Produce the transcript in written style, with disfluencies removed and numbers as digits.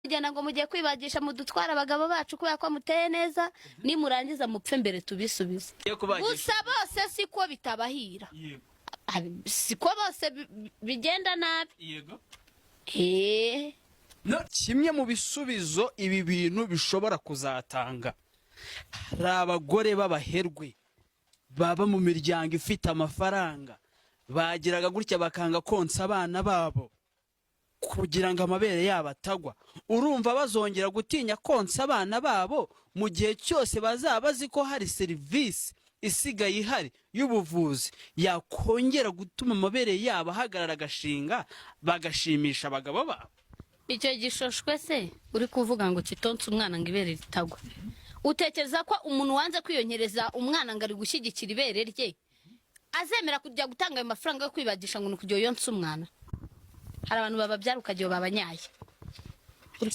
Kugenda ngo mugiye kwibagisha mudutwara abagabo bacu kubera ko muteye neza nimurangiza mupfe mbere tubisubize. Gusa bose siko bitabahira. Siko bose bigenda nabi. Yego. No, kimwe mu bisubizo ibi bintu bishobora kuzatanga, hari abagore b'abaherwe baba mu miryango ifite amafaranga, bagiraga gutya bakanga konsa abana babo kugira ngo amabere yabo atagwa. Urumva bazongera gutinya konsa abana babo mu gihe cyose bazaba bazi ko hari serivisi isigaye ihari y'ubuvuzi yakongera gutuma amabere yabo ahagarara agashinga bagashimisha abagabo babo. Icyo gishoshwe se uri kuvuga ngo kitonse umwana ngo ibere ritagwa, utekereza ko umuntu wanze kwiyongereza umwana ngo ari gushyigikira ibere rye azemera kujya gutanga ayo mafaranga yo kwibagisha ngo ni kujya yonsa umwana? Hari abantu bababyara ukagiye babanyaye.